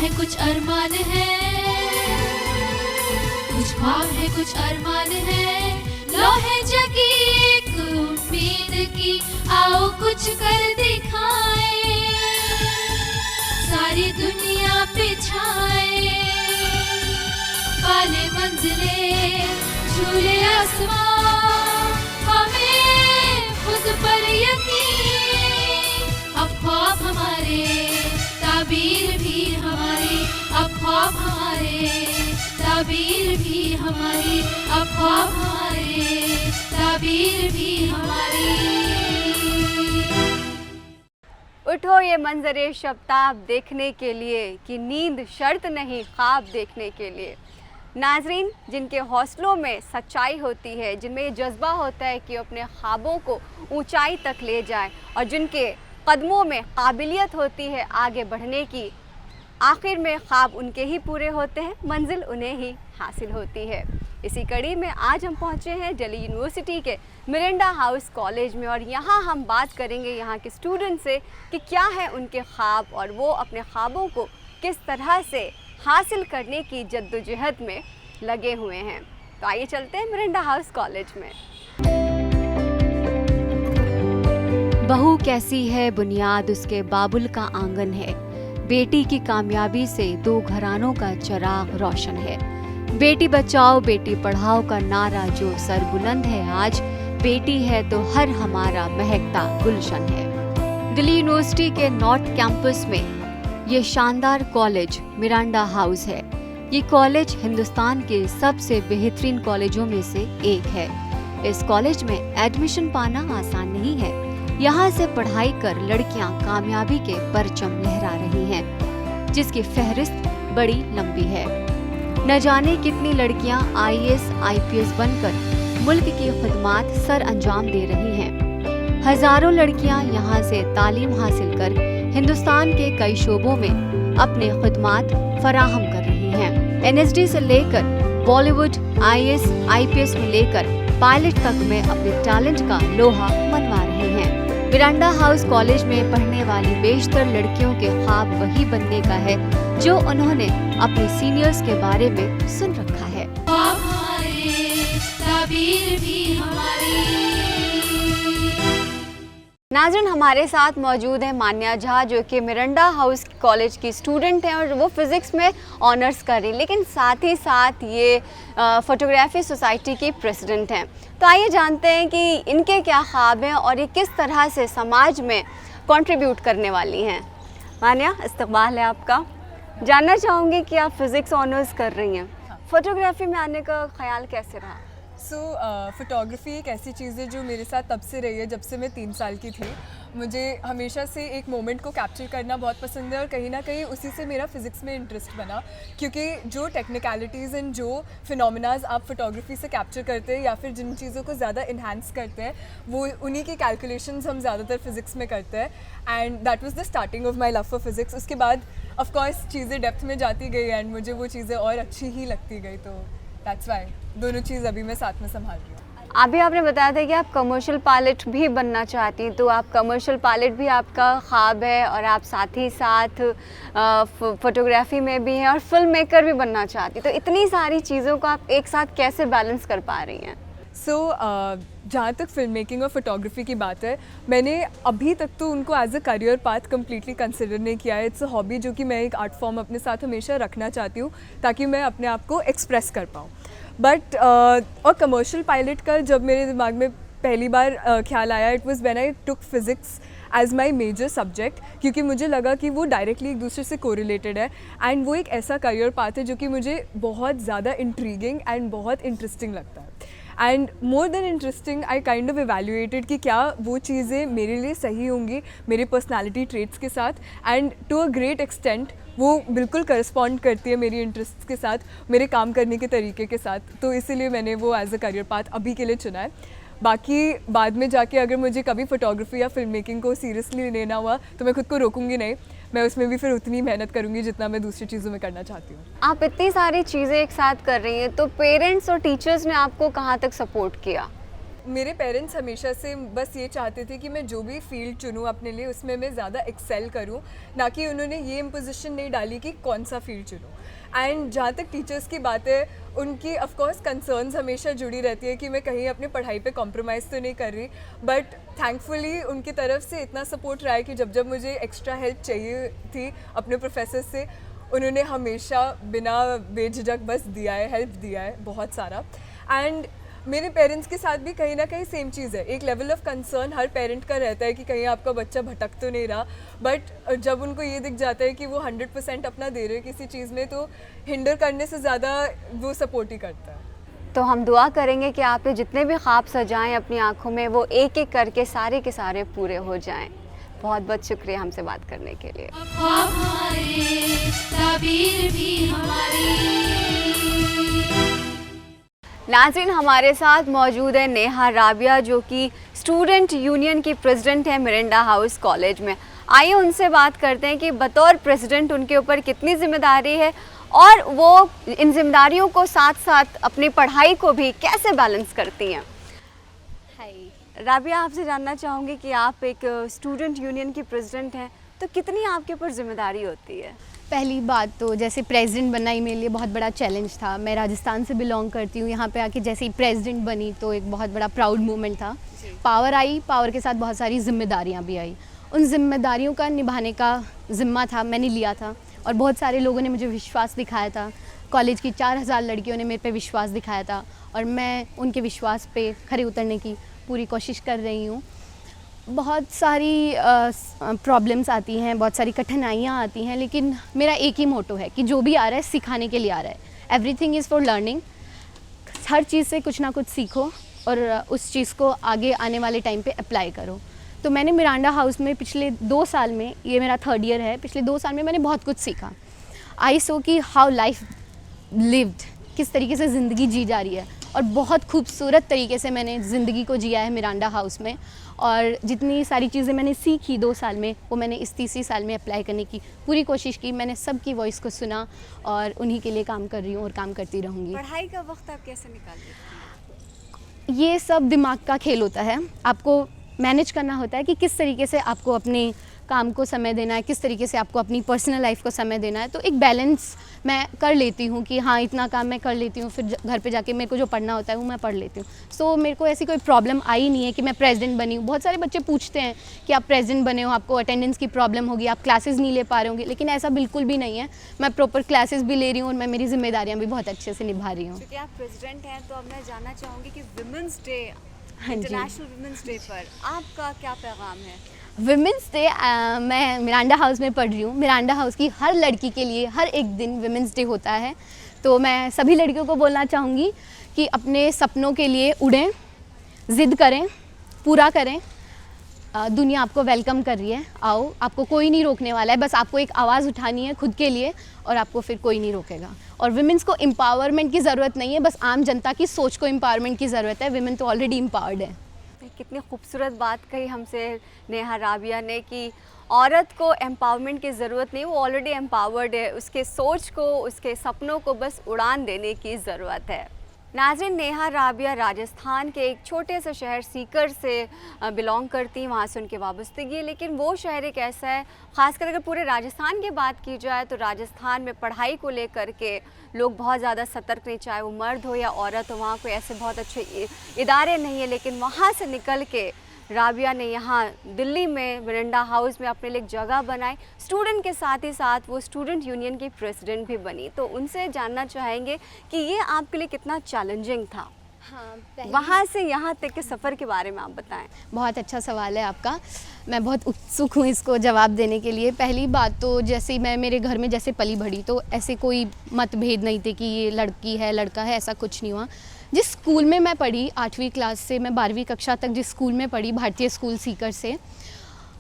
है कुछ अरमान है, कुछ ख्वाब है कुछ अरमान है, लो है जगी एक उम्मीद की, आओ कुछ कर दिखाए, सारी दुनिया पे छाए, पाले मंजिले झूले आसमां, हमें खुद पर यकीन, अब ख्वाब हमारे ताबीर भी हमारी, अब ख्वाब हमारे ताबीर भी हमारी, अब ख्वाब हमारे ताबीर भी हमारी। उठो ये मंजरे शब्ताब देखने के लिए कि नींद शर्त नहीं ख्वाब देखने के लिए। नाजरीन, जिनके हौसलों में सच्चाई होती है, जिनमें ये जज्बा होता है कि अपने ख्वाबों को ऊंचाई तक ले जाएं और जिनके कदमों में काबिलियत होती है आगे बढ़ने की, आखिर में ख्वाब उनके ही पूरे होते हैं, मंजिल उन्हें ही हासिल होती है। इसी कड़ी में आज हम पहुंचे हैं दिल्ली यूनिवर्सिटी के मिरांडा हाउस कॉलेज में और यहाँ हम बात करेंगे यहाँ के स्टूडेंट से कि क्या है उनके ख्वाब और वो अपने ख्वाबों को किस तरह से हासिल करने की जद्दोजहद में लगे हुए हैं। तो आइए चलते हैं मिरांडा हाउस कॉलेज में। बहू कैसी है बुनियाद उसके बाबुल का आंगन है, बेटी की कामयाबी से दो घरानों का चिराग रोशन है, बेटी बचाओ बेटी पढ़ाओ का नारा जो सर बुलंद है आज, बेटी है तो हर हमारा महकता गुलशन है। दिल्ली यूनिवर्सिटी के नॉर्थ कैंपस में ये शानदार कॉलेज मिरांडा हाउस है। ये कॉलेज हिंदुस्तान के सबसे बेहतरीन कॉलेजों में से एक है। इस कॉलेज में एडमिशन पाना आसान नहीं है। यहाँ से पढ़ाई कर लड़कियाँ कामयाबी के परचम लहरा रही हैं, जिसकी फहरिस्त बड़ी लंबी है। न जाने कितनी लड़कियां IAS, IPS बनकर मुल्क की खिदमत सर अंजाम दे रही हैं। हजारों लड़कियां यहां से तालीम हासिल कर हिंदुस्तान के कई शोबों में अपने खिदमत फराहम कर रही हैं। NSD से लेकर बॉलीवुड, IAS, IPS में लेकर पायलट तक में अपने टैलेंट का लोहा मनवा रही हैं। मिरांडा हाउस कॉलेज में पढ़ने वाली बेशतर लड़कियों के ख्वाब वही बनने का है जो उन्होंने अपने सीनियर्स के बारे में सुन रखा है। ख्वाब हमारे ताबीर भी हमारी। नाज़रीन, हमारे साथ मौजूद है मान्या झा जो कि मिरांडा हाउस कॉलेज की स्टूडेंट हैं और वो फिज़िक्स में ऑनर्स कर रही, लेकिन साथ ही साथ ये फ़ोटोग्राफी सोसाइटी की प्रेसिडेंट हैं। तो आइए जानते हैं कि इनके क्या ख्वाब हैं और ये किस तरह से समाज में कंट्रीब्यूट करने वाली हैं। मान्या, इस्तकबाल है आपका। जानना चाहूँगी कि आप फ़िज़िक्स ऑनर्स कर रही हैं, फ़ोटोग्राफी में आने का ख्याल कैसे रहा? फ़ोटोग्राफ़ी एक ऐसी चीज़ है जो मेरे साथ तब से रही है जब से मैं 3 साल की थी। मुझे हमेशा से एक मोमेंट को कैप्चर करना बहुत पसंद है और कहीं ना कहीं उसी से मेरा फ़िज़िक्स में इंटरेस्ट बना, क्योंकि जो टेक्निकलिटीज़ एंड जो फिनोमिनाज आप फ़ोटोग्राफ़ी से कैप्चर करते हैं या फिर जिन चीज़ों को ज़्यादा इन्हांस करते हैं वो उन्हीं की कैलकुलेशंस हम ज़्यादातर फ़िज़िक्स में करते हैं। And that was the starting of my love for physics. उसके बाद ऑफकोर्स चीज़ें डेप्थ में जाती गई एंड मुझे वो चीज़ें और अच्छी ही लगती गई, तो दैट्स वाई दोनों चीज़ अभी मैं साथ में संभाल रही हूँ। अभी आपने बताया था कि आप कमर्शियल पायलट भी बनना चाहती हैं, तो आप कमर्शियल पायलट भी आपका ख्वाब है और आप साथ ही साथ फ़ोटोग्राफी में भी हैं और फिल्म मेकर भी बनना चाहती हैं। तो इतनी सारी चीज़ों को आप एक साथ कैसे बैलेंस कर पा रही हैं? जहाँ तक फिल्म मेकिंग और फोटोग्राफी की बात है, मैंने अभी तक तो उनको as a career path completely consider नहीं किया है। इट्स अ हॉबी जो कि मैं एक आर्ट फॉर्म अपने साथ हमेशा रखना चाहती हूँ ताकि मैं अपने आप को एक्सप्रेस कर पाऊँ। बट और कमर्शियल पायलट का जब मेरे दिमाग में पहली बार ख्याल आया, it was when I took physics as my major subject, क्योंकि मुझे लगा कि वो डायरेक्टली एक दूसरे से कोरिलेटेड है एंड वो एक ऐसा करियर पाथ है जो कि मुझे बहुत ज़्यादा इंट्रीगिंग एंड बहुत इंटरेस्टिंग लगता है। And more than interesting, I kind of evaluated कि क्या वो चीज़ें मेरे लिए सही होंगी मेरे पर्सनालिटी ट्रेट्स के साथ, and to a great extent वो बिल्कुल करस्पॉन्ड करती है मेरी इंटरेस्ट के साथ, मेरे काम करने के तरीके के साथ। तो इसीलिए मैंने वो एज अ करियर पाथ अभी के लिए चुना है। बाकी बाद में जाके अगर मुझे कभी फ़ोटोग्राफी या फिल्म मेकिंग को सीरियसली लेना हुआ तो मैं खुद को रोकूंगी नहीं, मैं उसमें भी फिर उतनी मेहनत करूंगी जितना मैं दूसरी चीज़ों में करना चाहती हूँ। आप इतनी सारी चीज़ें एक साथ कर रही हैं, तो पेरेंट्स और टीचर्स ने आपको कहाँ तक सपोर्ट किया? मेरे पेरेंट्स हमेशा से बस ये चाहते थे कि मैं जो भी फील्ड चुनूँ अपने लिए उसमें मैं ज़्यादा एक्सेल करूँ, ना कि उन्होंने ये इम्पोजिशन नहीं डाली कि कौन सा फील्ड चुनूँ। एंड जहाँ तक टीचर्स की बात है, उनकी ऑफ कोर्स कंसर्न्स हमेशा जुड़ी रहती है कि मैं कहीं अपनी पढ़ाई पे कॉम्प्रोमाइज़ तो नहीं कर रही, बट थैंकफुली उनकी तरफ से इतना सपोर्ट रहा है कि जब जब मुझे एक्स्ट्रा हेल्प चाहिए थी अपने प्रोफेसर से, उन्होंने हमेशा बिना बेझिझक बस दिया है, हेल्प दिया है बहुत सारा। एंड मेरे पेरेंट्स के साथ भी कहीं ना कहीं सेम चीज़ है, एक level of concern her parent का रहता है कि कहीं आपका बच्चा भटक तो नहीं रहा, बट जब उनको ये दिख जाता है कि वो 100% अपना दे रहे हैं किसी चीज़ में, तो हिंडर करने से ज़्यादा वो सपोर्ट ही करता है। तो हम दुआ करेंगे कि आपने जितने भी ख्वाब सजाएं अपनी आंखों में, वो एक एक करके सारे के सारे पूरे हो जाएं। बहुत बहुत शुक्रिया हमसे बात करने के लिए। ख्वाब हमारे, ताबीर भी हमारी। नाज़रीन, हमारे साथ मौजूद है नेहा राबिया, जो कि स्टूडेंट यूनियन की प्रेसिडेंट है मिरांडा हाउस कॉलेज में। आइए उनसे बात करते हैं कि बतौर प्रेसिडेंट उनके ऊपर कितनी जिम्मेदारी है और वो इन जिम्मेदारियों को साथ साथ अपनी पढ़ाई को भी कैसे बैलेंस करती हैं। हाय राबिया, आपसे जानना चाहूँगी कि आप एक स्टूडेंट यूनियन की प्रेसिडेंट हैं, तो कितनी आपके ऊपर जिम्मेदारी होती है? पहली बात तो जैसे प्रेसिडेंट बनना ही मेरे लिए बहुत बड़ा चैलेंज था। मैं राजस्थान से बिलोंग करती हूँ, यहाँ पे आके जैसे ही प्रेसिडेंट बनी तो एक बहुत बड़ा प्राउड मोमेंट था। पावर आई, पावर के साथ बहुत सारी जिम्मेदारियाँ भी आई। उन जिम्मेदारियों का निभाने का ज़िम्मा था, मैंने लिया था और बहुत सारे लोगों ने मुझे विश्वास दिखाया था। कॉलेज की 4000 लड़कियों ने मेरे पे विश्वास दिखाया था और मैं उनके विश्वास पे खरे उतरने की पूरी कोशिश कर रही हूँ। बहुत सारी प्रॉब्लम्स आती हैं, बहुत सारी कठिनाइयाँ आती हैं, लेकिन मेरा एक ही मोटो है कि जो भी आ रहा है सिखाने के लिए आ रहा है। Everything is for learning. हर चीज़ से कुछ ना कुछ सीखो और उस चीज़ को आगे आने वाले टाइम पे अप्लाई करो। तो मैंने मिरांडा हाउस में पिछले 2 साल में, ये मेरा 3rd ईयर है, पिछले 2 साल में मैंने बहुत कुछ सीखा। आई सो कि हाउ लाइफ लिव्ड, किस तरीके से ज़िंदगी जी जा रही है, और बहुत खूबसूरत तरीके से मैंने ज़िंदगी को जिया है मिरांडा हाउस में। और जितनी सारी चीज़ें मैंने सीखी 2 साल में, वो मैंने इस 3री साल में अप्लाई करने की पूरी कोशिश की। मैंने सबकी वॉइस को सुना और उन्हीं के लिए काम कर रही हूँ और काम करती रहूँगी। पढ़ाई का वक्त आप कैसे निकालते हैं? ये सब दिमाग का खेल होता है, आपको मैनेज करना होता है कि किस तरीके से आपको अपने काम को समय देना है, किस तरीके से आपको अपनी पर्सनल लाइफ को समय देना है। तो एक बैलेंस मैं कर लेती हूँ कि हाँ इतना काम मैं कर लेती हूँ, फिर घर पे जाके मेरे को जो पढ़ना होता है वो मैं पढ़ लेती हूँ। सो मेरे को ऐसी कोई प्रॉब्लम आई नहीं है कि मैं प्रेसिडेंट बनी हूँ। बहुत सारे बच्चे पूछते हैं कि आप प्रेसिडेंट बने हो, आपको अटेंडेंस की प्रॉब्लम होगी, आप क्लासेस नहीं ले पा रहे होंगे, लेकिन ऐसा बिल्कुल भी नहीं है। मैं प्रॉपर क्लासेस भी ले रही हूँ और मैं मेरी जिम्मेदारियाँ भी बहुत अच्छे से निभा रही हूँ। क्योंकि आप प्रेसिडेंट हैं तो अब मैं जानना चाहूँगी कि विमेंस डे, हाँ जी। इंटरनेशनल विमेंस डे पर आपका क्या पैगाम है? विमेंस डे, मैं मिरांडा हाउस में पढ़ रही हूँ। मिरांडा हाउस की हर लड़की के लिए हर एक दिन विमेंस डे होता है। तो मैं सभी लड़कियों को बोलना चाहूँगी कि अपने सपनों के लिए उड़ें, ज़िद करें, पूरा करें। दुनिया आपको वेलकम कर रही है, आओ, आपको कोई नहीं रोकने वाला है। बस आपको एक आवाज़ उठानी है खुद के लिए और आपको फिर कोई नहीं रोकेगा। और विमेंस को एम्पावरमेंट की ज़रूरत नहीं है, बस आम जनता की सोच को एम्पावरमेंट की ज़रूरत है। विमेन तो ऑलरेडी एम्पावर्ड है। कितनी खूबसूरत बात कही हमसे नेहा राबिया ने कि औरत को एम्पावरमेंट की ज़रूरत नहीं, वो ऑलरेडी एम्पावर्ड है। उसके सोच को, उसके सपनों को बस उड़ान देने की ज़रूरत है। नाज़रीन, नेहा राबिया राजस्थान के एक छोटे से शहर सीकर से बिलोंग करती हैं, वहाँ से उनकी वाबस्तगी है। लेकिन वो शहर एक ऐसा है, ख़ासकर अगर पूरे राजस्थान की बात की जाए तो राजस्थान में पढ़ाई को लेकर के लोग बहुत ज़्यादा सतर्क नहीं, चाहे वो मर्द हो या औरत हो। वहाँ कोई ऐसे बहुत अच्छे इदारे नहीं है, लेकिन वहाँ से निकल के राबिया ने यहाँ दिल्ली में मिरांडा हाउस में अपने लिए एक जगह बनाई। स्टूडेंट के साथ ही साथ वो स्टूडेंट यूनियन की प्रेसिडेंट भी बनी। तो उनसे जानना चाहेंगे कि ये आपके लिए कितना चैलेंजिंग था? हाँ, वहाँ से यहाँ तक के सफ़र के बारे में आप बताएं। बहुत अच्छा सवाल है आपका, मैं बहुत उत्सुक हूँ इसको जवाब देने के लिए। पहली बात तो जैसे मैं मेरे घर में जैसे पली बढ़ी, तो ऐसे कोई मतभेद नहीं थे कि ये लड़की है लड़का है, ऐसा कुछ नहीं हुआ। जिस स्कूल में मैं पढ़ी 8वीं क्लास से मैं 12वीं कक्षा तक जिस स्कूल में पढ़ी, भारतीय स्कूल सीकर से,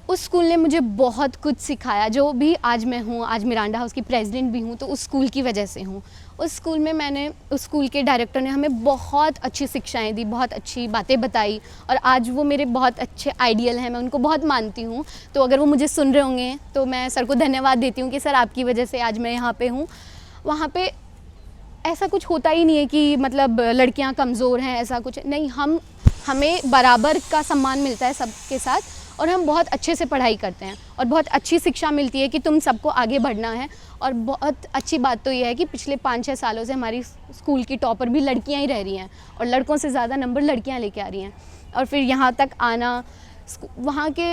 उस स्कूल ने मुझे बहुत कुछ सिखाया। जो भी आज मैं हूँ, आज मिरांडा हाउस की प्रेसिडेंट भी हूँ, तो उस स्कूल की वजह से हूँ। उस स्कूल में उस स्कूल के डायरेक्टर ने हमें बहुत अच्छी शिक्षाएं दी, बहुत अच्छी बातें बताई और आज वो मेरे बहुत अच्छे आइडियल हैं, मैं उनको बहुत मानती हूँ। तो अगर वो मुझे सुन रहे होंगे तो मैं सर को धन्यवाद देती हूँ कि सर आपकी वजह से आज मैं यहाँ पे हूँ। वहाँ पे ऐसा कुछ होता ही नहीं है कि मतलब लड़कियाँ कमज़ोर हैं, ऐसा कुछ नहीं। हम हमें बराबर का सम्मान मिलता है सबके साथ, और हम बहुत अच्छे से पढ़ाई करते हैं और बहुत अच्छी शिक्षा मिलती है कि तुम सबको आगे बढ़ना है। और बहुत अच्छी बात तो यह है कि पिछले 5-6 सालों से हमारी स्कूल की टॉपर भी लड़कियां ही रह रही हैं और लड़कों से ज़्यादा नंबर लड़कियां लेके आ रही हैं। और फिर यहाँ तक आना, वहाँ के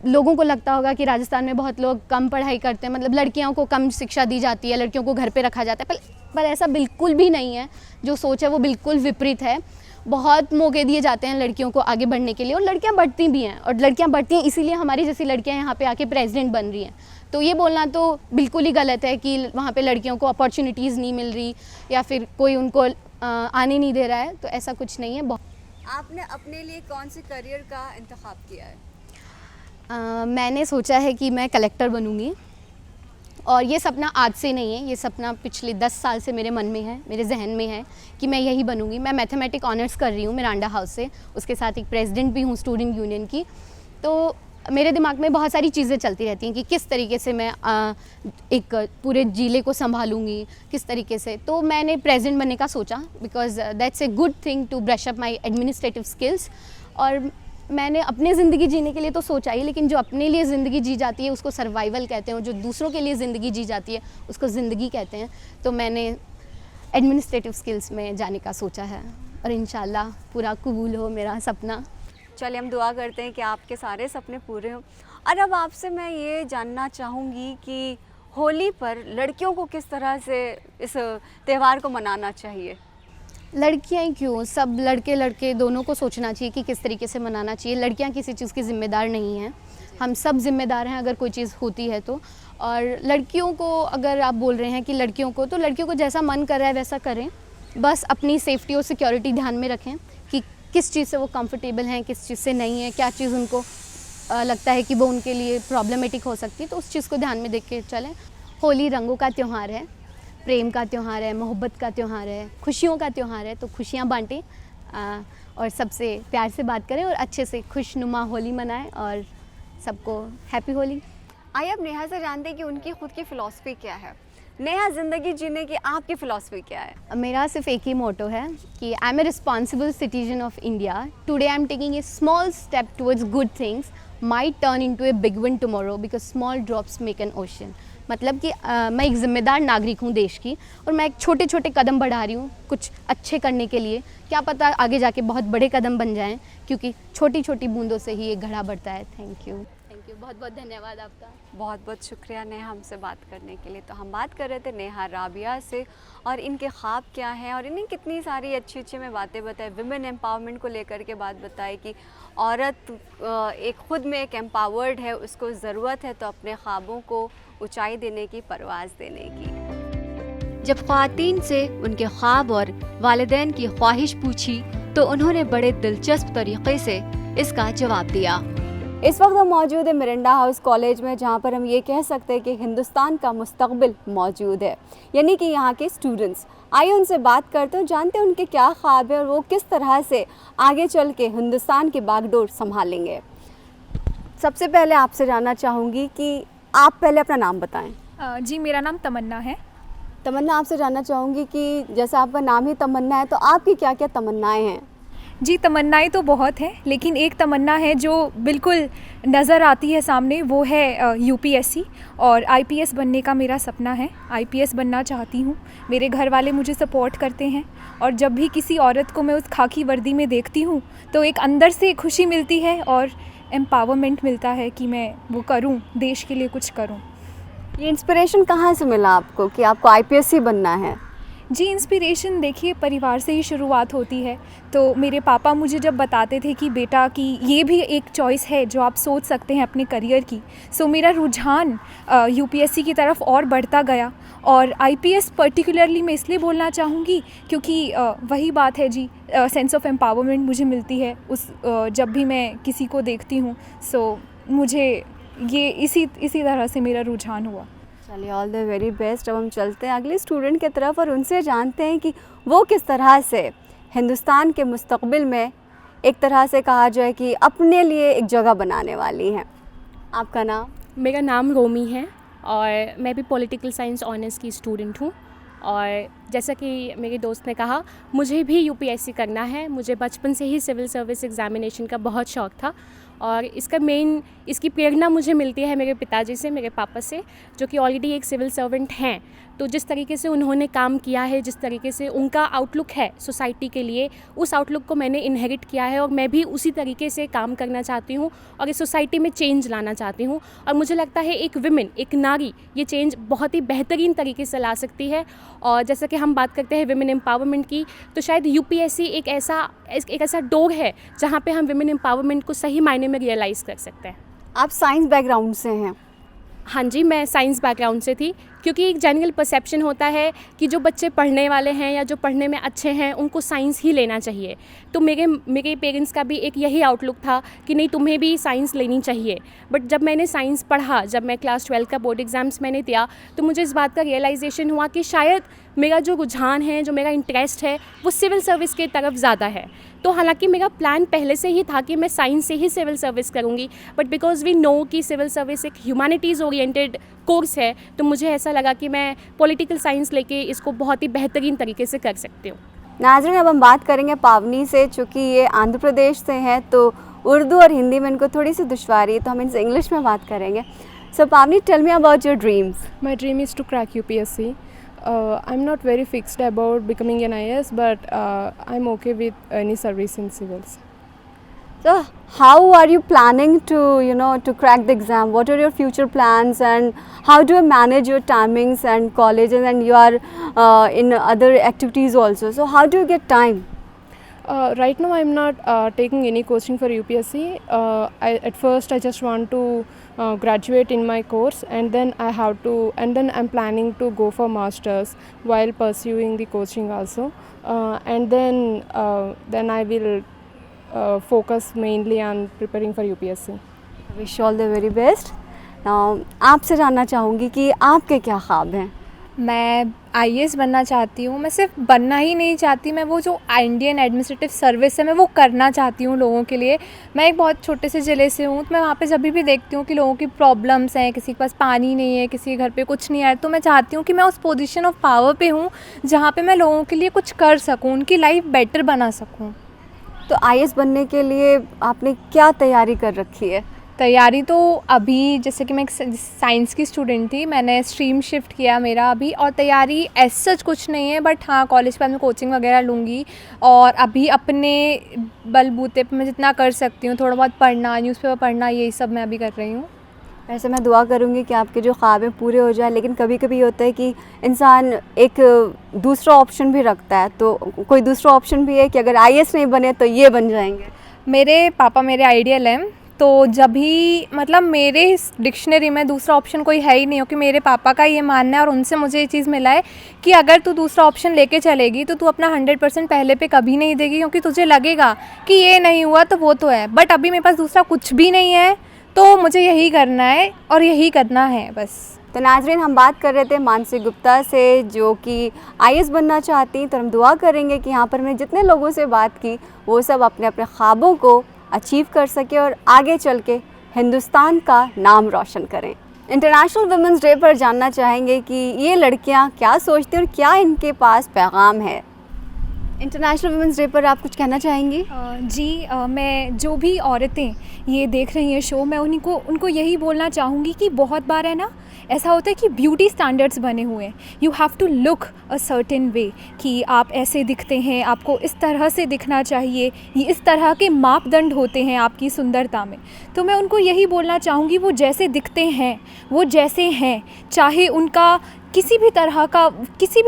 लोगों को लगता होगा कि राजस्थान में बहुत लोग कम पढ़ाई करते हैं, मतलब लड़कियों को कम शिक्षा दी जाती है, लड़कियों को घर पे रखा जाता है, पर ऐसा बिल्कुल भी नहीं है। जो सोच है वो बिल्कुल विपरीत है। बहुत मौके दिए जाते हैं लड़कियों को आगे बढ़ने के लिए, और लड़कियां बढ़ती भी हैं, और लड़कियां बढ़ती हैं इसीलिए हमारी जैसी लड़कियां यहाँ पे आके प्रेसिडेंट बन रही हैं। तो ये बोलना तो बिल्कुल ही गलत है कि वहाँ पे लड़कियों को अपॉर्चुनिटीज़ नहीं मिल रही या फिर कोई उनको आने नहीं दे रहा है, तो ऐसा कुछ नहीं है। आपने अपने लिए कौन से करियर का इंतखाब किया है? मैंने सोचा है कि मैं कलेक्टर बनूँगी, और ये सपना आज से नहीं है, ये सपना पिछले 10 साल से मेरे मन में है, मेरे जहन में है कि मैं यही बनूँगी। मैं मैथमेटिक ऑनर्स कर रही हूँ मिरांडा हाउस से, उसके साथ एक प्रेसिडेंट भी हूँ स्टूडेंट यूनियन की। तो मेरे दिमाग में बहुत सारी चीज़ें चलती रहती हैं कि किस तरीके से मैं एक पूरे ज़िले को संभालूंगी, किस तरीके से। तो मैंने प्रेसिडेंट बनने का सोचा, because that's a good thing to brush up my administrative skills. और मैंने अपनी ज़िंदगी जीने के लिए तो सोचा ही, लेकिन जो अपने लिए ज़िंदगी जी जाती है उसको सर्वाइवल कहते हैं, और जो दूसरों के लिए ज़िंदगी जी जाती है उसको ज़िंदगी कहते हैं। तो मैंने एडमिनिस्ट्रेटिव स्किल्स में जाने का सोचा है, और इंशाल्लाह पूरा कबूल हो मेरा सपना। चलिए हम दुआ करते हैं कि आपके सारे सपने पूरे हों। और अब आपसे मैं ये जानना चाहूँगी कि होली पर लड़कियों को किस तरह से इस त्यौहार को मनाना चाहिए? लड़कियां ही क्यों, सब लड़के दोनों को सोचना चाहिए कि किस तरीके से मनाना चाहिए। लड़कियां किसी चीज़ की ज़िम्मेदार नहीं हैं, हम सब जिम्मेदार हैं अगर कोई चीज़ होती है तो। और लड़कियों को अगर आप बोल रहे हैं कि लड़कियों को, तो लड़कियों को जैसा मन कर रहा है वैसा करें, बस अपनी सेफ्टी और सिक्योरिटी ध्यान में रखें कि किस चीज़ से वो कंफर्टेबल हैं, किस चीज़ से नहीं है, क्या चीज़ उनको लगता है कि वो उनके लिए प्रॉब्लमेटिक हो सकती है, तो उस चीज़ को ध्यान में देख के चलें। होली रंगों का त्यौहार है, प्रेम का त्यौहार है, मोहब्बत का त्यौहार है, खुशियों का त्यौहार है। तो खुशियाँ बांटें और सबसे प्यार से बात करें और अच्छे से खुशनुमा होली मनाएं, और सबको हैप्पी होली। आइए अब नेहा से जानते हैं कि उनकी खुद की फ़िलॉसफी क्या है। नेहा, ज़िंदगी जीने की आपकी फ़िलॉसफी क्या है? मेरा सिर्फ एक ही मोटो है कि I am a responsible citizen of India. Today I am taking a small step towards good things might turn into a big one tomorrow, because small drops make an ocean. मतलब कि मैं एक ज़िम्मेदार नागरिक हूँ देश की, और मैं एक छोटे छोटे कदम बढ़ा रही हूँ कुछ अच्छे करने के लिए। क्या पता आगे जाके बहुत बड़े कदम बन जाएं, क्योंकि छोटी छोटी बूंदों से ही एक घड़ा बढ़ता है। थैंक यू, बहुत बहुत धन्यवाद आपका। बहुत बहुत शुक्रिया नेहा हमसे बात करने के लिए। तो हम बात कर रहे थे नेहा राबिया से, और इनके ख्वाब क्या हैं, और इन्हें कितनी सारी अच्छी अच्छी मैं बातें बताई, विमेन एम्पावरमेंट को लेकर के बात बताई कि औरत एक खुद में एक एम्पावर्ड है, उसको ज़रूरत है तो अपने ख्वाबों को ऊंचाई देने की, परवाज़ देने की। जब ख्वातीन से उनके ख्वाब और वालिदैन की ख्वाहिश पूछी तो उन्होंने बड़े दिलचस्प तरीके से इसका जवाब दिया। इस वक्त हम मौजूद है मिरांडा हाउस कॉलेज में, जहाँ पर हम ये कह सकते हैं कि हिंदुस्तान का मुस्तकबिल मौजूद है, यानी कि यहाँ के स्टूडेंट्स। आइए उनसे बात करते हैं, जानते हैं उनके क्या ख्वाब है और वो किस तरह से आगे चल के हिंदुस्तान की बागडोर संभालेंगे। सबसे पहले आपसे जानना चाहूँगी कि आप पहले अपना नाम बताएं। जी, मेरा नाम तमन्ना है। तमन्ना, आपसे जानना चाहूँगी कि जैसा आपका नाम ही तमन्ना है, तो आपकी क्या क्या तमन्नाएँ हैं? जी, तमन्नाएं तो बहुत हैं, लेकिन एक तमन्ना है जो बिल्कुल नज़र आती है सामने, वो है यूपीएससी और आईपीएस बनने का मेरा सपना है। आईपीएस बनना चाहती हूँ। मेरे घर वाले मुझे सपोर्ट करते हैं, और जब भी किसी औरत को मैं उस खाकी वर्दी में देखती हूँ तो एक अंदर से खुशी मिलती है और एम्पावरमेंट मिलता है कि मैं वो करूँ, देश के लिए कुछ करूँ। ये इंस्पिरेशन कहाँ से मिला आपको कि आपको आईपीएस ही बनना है? जी, इंस्पिरेशन देखिए परिवार से ही शुरुआत होती है। तो मेरे पापा मुझे जब बताते थे कि बेटा कि ये भी एक चॉइस है जो आप सोच सकते हैं अपने करियर की, सो मेरा रुझान यूपीएससी की तरफ और बढ़ता गया। और आईपीएस पर्टिकुलरली मैं इसलिए बोलना चाहूँगी क्योंकि वही बात है जी, सेंस ऑफ एम्पावरमेंट मुझे मिलती है उस जब भी मैं किसी को देखती हूँ। सो मुझे ये इसी तरह से मेरा रुझान हुआ। चलिए, ऑल द वेरी बेस्ट। अब हम चलते हैं अगले स्टूडेंट की तरफ और उनसे जानते हैं कि वो किस तरह से हिंदुस्तान के मुस्तकबिल में एक तरह से कहा जाए कि अपने लिए एक जगह बनाने वाली हैं। आपका नाम? मेरा नाम रोमी है और मैं भी पॉलिटिकल साइंस ऑनर्स की स्टूडेंट हूँ, और जैसा कि मेरे दोस्त ने कहा, मुझे भी यूपीएससी करना है। मुझे बचपन से ही सिविल सर्विस एग्ज़ामिनेशन का बहुत शौक़ था और इसकी प्रेरणा मुझे मिलती है मेरे पिताजी से, मेरे पापा से, जो कि ऑलरेडी एक सिविल सर्वेंट हैं। तो जिस तरीके से उन्होंने काम किया है, जिस तरीके से उनका आउटलुक है सोसाइटी के लिए, उस आउटलुक को मैंने इनहेरिट किया है और मैं भी उसी तरीके से काम करना चाहती हूँ और इस सोसाइटी में चेंज लाना चाहती हूँ। और मुझे लगता है एक विमेन, एक नारी, ये चेंज बहुत ही बेहतरीन तरीके से ला सकती है। और जैसा कि हम बात करते हैं विमेन एम्पावरमेंट की, तो शायद यूपीएससी एक ऐसा डोर है जहाँ पे हम विमेन एम्पावरमेंट को सही मायने में रियलाइज़ कर सकते हैं। आप साइंस बैकग्राउंड से हैं? हाँ जी, मैं साइंस बैकग्राउंड से थी, क्योंकि एक जनरल परसेप्शन होता है कि जो बच्चे पढ़ने वाले हैं या जो पढ़ने में अच्छे हैं उनको साइंस ही लेना चाहिए। तो मेरे पेरेंट्स का भी एक यही आउटलुक था कि नहीं, तुम्हें भी साइंस लेनी चाहिए। बट जब मैंने साइंस पढ़ा, जब मैं क्लास 12 का बोर्ड एग्ज़ाम्स मैंने दिया, तो मुझे इस बात का रियलाइजेशन हुआ कि शायद मेरा जो रुझान है, जो मेरा इंटरेस्ट है, वो सिविल सर्विस के तरफ ज़्यादा है। तो हालांकि मेरा प्लान पहले से ही था कि मैं साइंस से ही सिविल सर्विस करूंगी, बट बिकॉज वी नो कि सिविल सर्विस एक ह्यूमैनिटीज़ ओरिएंटेड कोर्स है, तो मुझे ऐसा लगा कि मैं पॉलिटिकल साइंस लेके इसको बहुत ही बेहतरीन तरीके से कर सकती हूँ। नाज़रीन, अब हम बात करेंगे पावनी से। चूँकि ये आंध्र प्रदेश से हैं तो उर्दू और हिंदी में इनको थोड़ी सी दुश्वारी है, तो हम इनसे इंग्लिश में बात करेंगे। So Pavani, tell me about your dreams. My dream is to crack UPSC. I'm not very fixed about becoming an IAS, but I'm okay with any service in civils. So how are you planning to crack the exam? What are your future plans, and how do you manage your timings and colleges, and you are in other activities also? So how do you get time? Right now I'm not taking any coaching for UPSC. At first I just want to graduate in my course, and then I'm planning to go for masters while pursuing the coaching also, and then I will focus mainly on preparing for UPSC. I wish you all the very best. Now आपसे जानना चाहूँगी कि आपके क्या ख्वाब हैं? मैं IAS बनना चाहती हूँ। मैं सिर्फ बनना ही नहीं चाहती, मैं वो जो इंडियन एडमिनिस्ट्रेटिव सर्विस है मैं वो करना चाहती हूँ लोगों के लिए। मैं एक बहुत छोटे से ज़िले से हूँ, तो मैं वहाँ पे जब भी देखती हूँ कि लोगों की प्रॉब्लम्स हैं, किसी के पास पानी नहीं है, किसी के घर पे कुछ नहीं है, तो मैं चाहती हूँ कि मैं उस पोजीशन ऑफ पावर पे हूँ जहाँ पे मैं लोगों के लिए कुछ कर सकूँ, उनकी लाइफ बेटर बना सकूँ। तो आईएएस बनने के लिए आपने क्या तैयारी कर रखी है? तैयारी तो अभी, जैसे कि मैं एक साइंस की स्टूडेंट थी, मैंने स्ट्रीम शिफ्ट किया मेरा अभी, और तैयारी एज सच कुछ नहीं है, बट हाँ कॉलेज पर मैं कोचिंग वगैरह लूँगी और अभी अपने बलबूते पे मैं जितना कर सकती हूँ, थोड़ा बहुत पढ़ना, न्यूज़पेपर पढ़ना, यही सब मैं अभी कर रही हूँ। वैसे मैं दुआ करूँगी कि आपके जो ख्वाब हैं पूरे हो जाए, लेकिन कभी कभी होता है कि इंसान एक दूसरा ऑप्शन भी रखता है, तो कोई दूसरा ऑप्शन भी है कि अगर आईएएस नहीं बने तो ये बन जाएंगे? मेरे पापा मेरे आइडियल हैं, तो जब भी मतलब मेरे डिक्शनरी में दूसरा ऑप्शन कोई है ही नहीं, हो कि मेरे पापा का ये मानना है और उनसे मुझे ये चीज़ मिला है कि अगर तू दूसरा ऑप्शन लेके चलेगी तो तू अपना 100% पहले पे कभी नहीं देगी, क्योंकि तुझे लगेगा कि ये नहीं हुआ तो वो तो है, बट अभी मेरे पास दूसरा कुछ भी नहीं है, तो मुझे यही करना है और यही करना है बस। तो नाज़रीन, हम बात कर रहे थे मानसी गुप्ता से, जो कि आईएएस बनना चाहती हैं। तो हम दुआ करेंगे कि यहाँ पर हमने जितने लोगों से बात की वो सब अपने अपने ख्वाबों को अचीव कर सके और आगे चल के हिंदुस्तान का नाम रोशन करें। इंटरनेशनल वुमेंस डे पर जानना चाहेंगे कि ये लड़कियाँ क्या सोचती हैं और क्या इनके पास पैगाम है। इंटरनेशनल वुमेंस डे पर आप कुछ कहना चाहेंगी? जी, मैं जो भी औरतें ये देख रही हैं शो, मैं उनको यही बोलना चाहूँगी कि बहुत बार है ना, ऐसा होता है कि ब्यूटी स्टैंडर्ड्स बने हुए हैं, you have to look a certain way, कि आप ऐसे दिखते हैं, आपको इस तरह से दिखना चाहिए, ये इस तरह के मापदंड होते हैं आपकी सुंदरता में। तो मैं उनको यही बोलना चाहूँगी, वो जैसे दिखते हैं, वो जैसे हैं, चाहे उनका किसी भी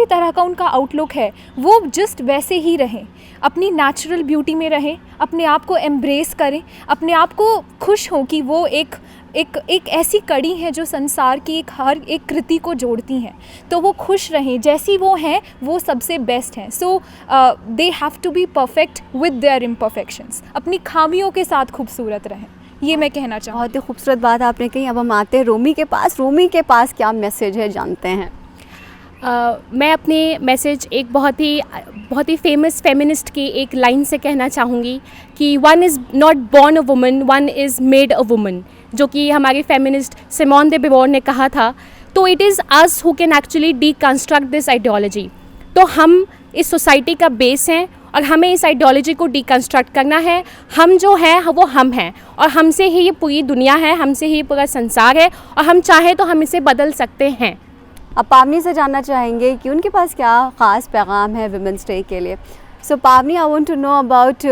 तरह का उनका आउटलुक है, वो जस्ट वैसे ही रहें, अपनी नेचुरल ब्यूटी में रहें, अपने आप को एम्ब्रेस करें, अपने आप को खुश हों कि वो एक ऐसी कड़ी है जो संसार की हर एक कृति को जोड़ती हैं, तो वो खुश रहें, जैसी वो हैं वो सबसे बेस्ट हैं। So they have to be perfect with their imperfections, अपनी खामियों के साथ खूबसूरत रहें, ये मैं कहना चाहूँ। बहुत ही खूबसूरत बात आपने कही। अब हम आते हैं रोमी के पास। रोमी के पास क्या मैसेज है, जानते हैं। मैं अपने मैसेज एक बहुत ही फेमस फेमिनिस्ट की एक लाइन से कहना चाहूँगी कि one is not born a woman, one is made a woman, जो कि हमारी फेमिनिस्ट सिमोन दे बिवोर ने कहा था। तो it is us who can actually deconstruct this ideology. तो हम इस सोसाइटी का बेस हैं और हमें इस आइडियोलॉजी को डीकंस्ट्रक्ट करना है। हम जो हैं वो हम हैं और हमसे ही ये पूरी दुनिया है, हमसे ही पूरा संसार है और हम चाहें तो हम इसे बदल सकते हैं। अब पावनी से जानना चाहेंगे कि उनके पास क्या ख़ास पैगाम है वुमेंस डे के लिए। So Pavani, I want to know about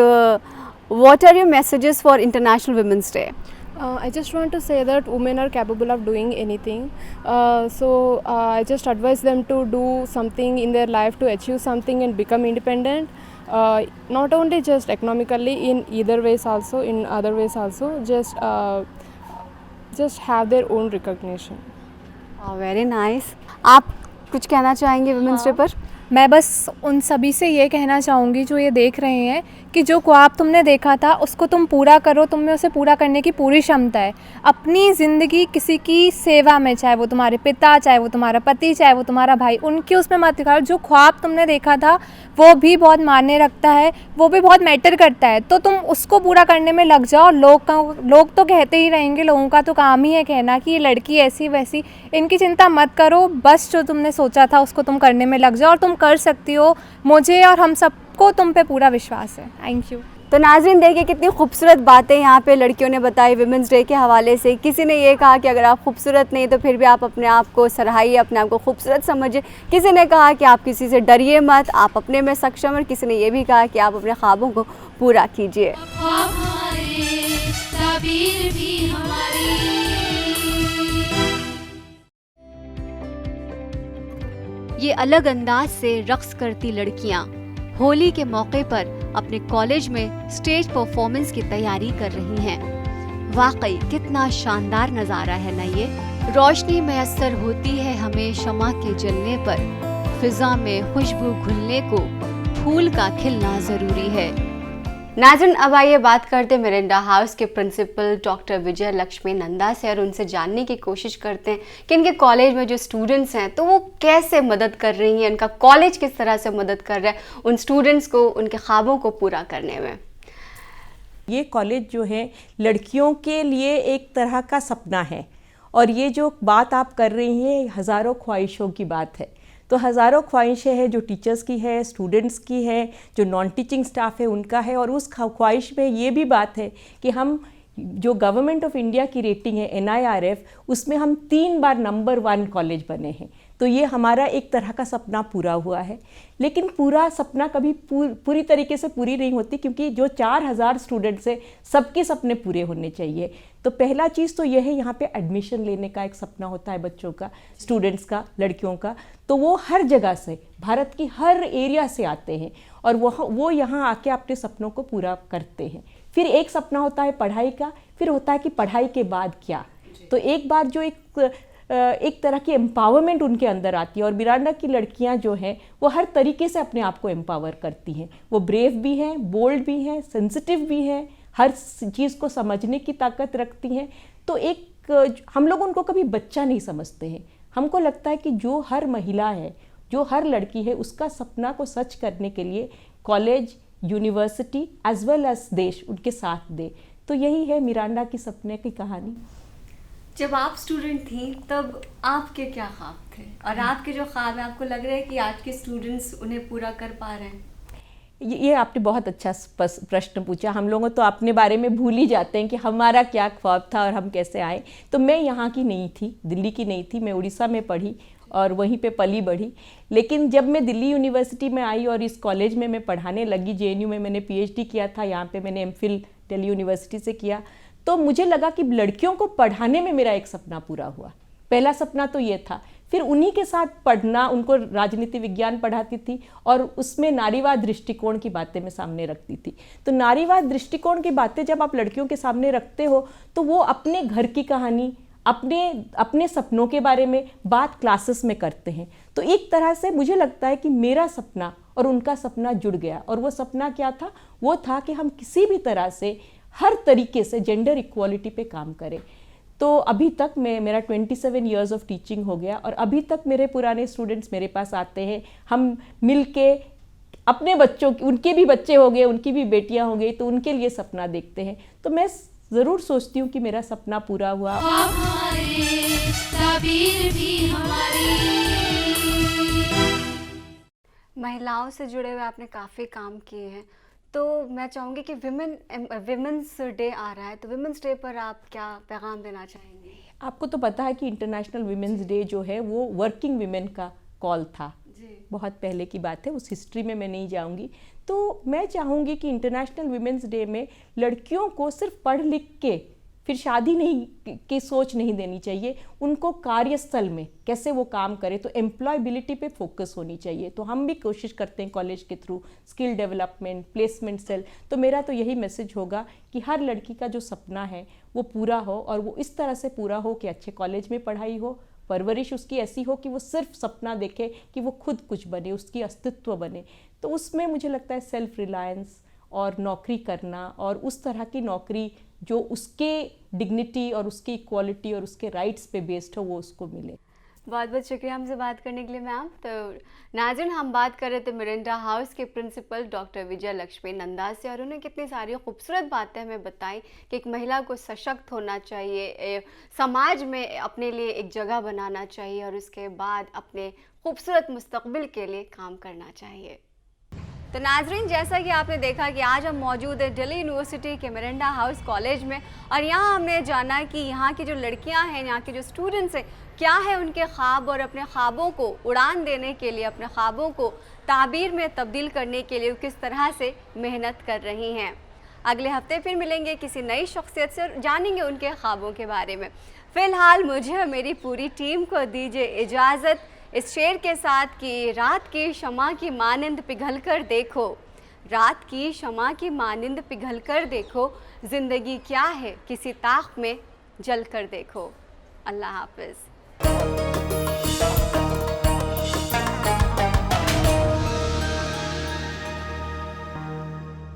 what are your messages for international women's day. I just want to say that women are capable of doing anything. I just advise them to do something in their life to achieve something and become independent. Not only just economically, in either ways also, in other ways also. Just have their own recognition. Very nice. आप कुछ कहना चाहेंगे women's day पर? मैं बस उन सभी से ये कहना चाहूँगी जो ये देख रहे हैं कि जो ख्वाब तुमने देखा था उसको तुम पूरा करो, तुम में उसे पूरा करने की पूरी क्षमता है। अपनी ज़िंदगी किसी की सेवा में, चाहे वो तुम्हारे पिता, चाहे वो तुम्हारा पति, चाहे वो तुम्हारा भाई, उनकी उसमें मत दिखाओ। जो ख्वाब तुमने देखा था वो भी बहुत मायने रखता है, वो भी बहुत मैटर करता है, तो तुम उसको पूरा करने में लग जाओ। लोग तो कहते ही रहेंगे, लोगों का तो काम ही है कहना कि ये लड़की ऐसी वैसी, इनकी चिंता मत करो। बस जो तुमने सोचा था उसको तुम करने में लग जाओ और तुम कर सकती हो। मुझे और हम सबको तुम पे पूरा विश्वास है। Thank you. तो नाज़रीन, देखिए कितनी खूबसूरत बातें यहाँ पे लड़कियों ने बताई वुमेंस डे के हवाले से। किसी ने ये कहा कि अगर आप खूबसूरत नहीं तो फिर भी आप अपने आप को सराहिए, अपने आप को खूबसूरत समझिए। किसी ने कहा कि आप किसी से डरिए मत, आप अपने में सक्षम, और किसी ने ये भी कहा कि आप अपने ख्वाबों को पूरा कीजिए। ख्वाब हमारे, ताबीर भी हमारी। ये अलग अंदाज से रक्स करती लड़कियां होली के मौके पर अपने कॉलेज में स्टेज परफॉर्मेंस की तैयारी कर रही हैं। वाकई कितना शानदार नज़ारा है ना ये। रोशनी मैसर होती है हमें शमा के जलने पर, फिजा में खुशबू घुलने को फूल का खिलना ज़रूरी है। नाज़रीन, अब आइए बात करते मिरिंडा हाउस के प्रिंसिपल डॉक्टर विजय लक्ष्मी नंदा से और उनसे जानने की कोशिश करते हैं कि इनके कॉलेज में जो स्टूडेंट्स हैं तो वो कैसे मदद कर रही हैं, इनका कॉलेज किस तरह से मदद कर रहा है उन स्टूडेंट्स को उनके ख्वाबों को पूरा करने में। ये कॉलेज जो है लड़कियों के लिए एक तरह का सपना है और ये जो बात आप कर रही हैं हज़ारों ख्वाहिशों की बात है। तो हज़ारों ख्वाहिशें हैं जो टीचर्स की है, स्टूडेंट्स की है, जो नॉन टीचिंग स्टाफ है उनका है। और उस ख्वाहिश में ये भी बात है कि हम जो गवर्नमेंट ऑफ इंडिया की रेटिंग है NIRF, उसमें हम 3 बार नंबर 1 कॉलेज बने हैं। तो ये हमारा एक तरह का सपना पूरा हुआ है। लेकिन पूरा सपना कभी पूरी तरीके से पूरी नहीं होती, क्योंकि जो 4000 स्टूडेंट्स हैं सबके सपने पूरे होने चाहिए। तो पहला चीज़ तो यह है, यहाँ पे एडमिशन लेने का एक सपना होता है बच्चों का, स्टूडेंट्स का, लड़कियों का। तो वो हर जगह से, भारत की हर एरिया से आते हैं और वो यहाँ आके अपने सपनों को पूरा करते हैं। फिर एक सपना होता है पढ़ाई का, फिर होता है कि पढ़ाई के बाद क्या। तो एक बार जो एक तरह की एम्पावरमेंट उनके अंदर आती है। और मिरांडा की लड़कियां जो हैं वो हर तरीके से अपने आप को एम्पावर करती हैं। वो ब्रेव भी हैं, बोल्ड भी हैं, सेंसिटिव भी हैं, हर चीज़ को समझने की ताकत रखती हैं। तो हम लोग उनको कभी बच्चा नहीं समझते हैं। हमको लगता है कि जो हर महिला है, जो हर लड़की है, उसका सपना को सच करने के लिए college, university as well as देश उनके साथ दे। तो यही है मिरांडा की सपने की कहानी। जब आप स्टूडेंट थी तब आपके क्या ख्वाब थे, और आपके जो ख्वाब है आपको लग रहा है कि आज के स्टूडेंट्स उन्हें पूरा कर पा रहे हैं? ये आपने बहुत अच्छा प्रश्न पूछा। हम लोगों तो अपने बारे में भूल ही जाते हैं कि हमारा क्या ख्वाब था और हम कैसे आए। तो मैं यहाँ की नहीं थी, दिल्ली की नहीं थी, मैं उड़ीसा में पढ़ी और वहीं पे पली बढ़ी। लेकिन जब मैं दिल्ली यूनिवर्सिटी में आई और इस कॉलेज में मैं पढ़ाने लगी, JNU में मैंने PhD किया था, यहाँ पे मैंने MPhil दिल्ली यूनिवर्सिटी से किया, तो मुझे लगा कि लड़कियों को पढ़ाने में मेरा एक सपना पूरा हुआ। पहला सपना तो ये था। फिर उन्हीं के साथ पढ़ना, उनको राजनीति विज्ञान पढ़ाती थी और उसमें नारीवाद दृष्टिकोण की बातें मैं सामने रखती थी। तो नारीवाद दृष्टिकोण की बातें जब आप लड़कियों के सामने रखते हो तो वो अपने घर की कहानी, अपने सपनों के बारे में बात क्लासेस में करते हैं। तो एक तरह से मुझे लगता है कि मेरा सपना और उनका सपना जुड़ गया। और वो सपना क्या था? वो था कि हम किसी भी तरह से हर तरीके से जेंडर इक्वालिटी पे काम करें। तो अभी तक मेरा 27 ईयर्स ऑफ टीचिंग हो गया और अभी तक मेरे पुराने स्टूडेंट्स मेरे पास आते हैं। हम मिलके अपने बच्चों, उनके भी बच्चे हो गए, उनकी भी बेटियां हो गई, तो उनके लिए सपना देखते हैं। तो मैं ज़रूर सोचती हूँ कि मेरा सपना पूरा हुआ। ख्वाब हमारे, ताबीर भी हमारी। महिलाओं से जुड़े हुए आपने काफ़ी काम किए हैं, तो मैं चाहूँगी कि विमेंस डे आ रहा है, तो विमेंस डे पर आप क्या पैगाम देना चाहेंगे? आपको तो पता है कि इंटरनेशनल वीमेंस डे जो है वो वर्किंग वीमेन का कॉल था, बहुत पहले की बात है, उस हिस्ट्री में मैं नहीं जाऊंगी। तो मैं चाहूँगी कि इंटरनेशनल वीमेंस डे में लड़कियों को सिर्फ पढ़ लिख के फिर शादी नहीं की सोच नहीं देनी चाहिए, उनको कार्यस्थल में कैसे वो काम करे, तो एम्प्लॉयबिलिटी पे फोकस होनी चाहिए। तो हम भी कोशिश करते हैं कॉलेज के through skill development, placement cell. तो मेरा तो यही मैसेज होगा कि हर लड़की का जो सपना है वो पूरा हो, और वो इस तरह से पूरा हो कि अच्छे कॉलेज में पढ़ाई हो, परवरिश उसकी ऐसी हो कि वो सिर्फ सपना देखे कि वो खुद कुछ बने, उसकी अस्तित्व बने। तो उसमें मुझे लगता है सेल्फ रिलायंस और नौकरी करना, और उस तरह की नौकरी जो उसके डिग्निटी और उसकी इक्वालिटी और उसके राइट्स पे बेस्ड हो, वो उसको मिले। बहुत बहुत शुक्रिया हमसे बात करने के लिए मैम। तो नाज़रीन, हम बात कर रहे थे मिरांडा हाउस के प्रिंसिपल डॉक्टर विजय लक्ष्मी नंदा से, और उन्होंने कितनी सारी खूबसूरत बातें हमें बताई कि एक महिला को सशक्त होना चाहिए, समाज में अपने लिए एक जगह बनाना चाहिए, और उसके बाद अपने खूबसूरत मुस्तकबिल के लिए काम करना चाहिए। तो नाजरीन, जैसा कि आपने देखा कि आज हम मौजूद हैं दिल्ली यूनिवर्सिटी के मिरांडा हाउस कॉलेज में, और यहाँ हमने जाना कि यहाँ की जो लड़कियाँ हैं, यहाँ के जो स्टूडेंट्स हैं, क्या है उनके ख्वाब, और अपने ख्वाबों को उड़ान देने के लिए, अपने ख्वाबों को ताबीर में तब्दील करने के लिए किस तरह से मेहनत कर रही हैं। अगले हफ्ते फिर मिलेंगे किसी नई शख्सियत से, जानेंगे उनके ख्वाबों के बारे में। फ़िलहाल मुझे और मेरी पूरी टीम को दीजिए इजाज़त इस शेर के साथ कि रात की शमा की मानिंद पिघल कर देखो, रात की शमा की मानिंद पिघल कर देखो, ज़िंदगी क्या है किसी ताख में जल कर देखो। अल्लाह हाफ़िज़।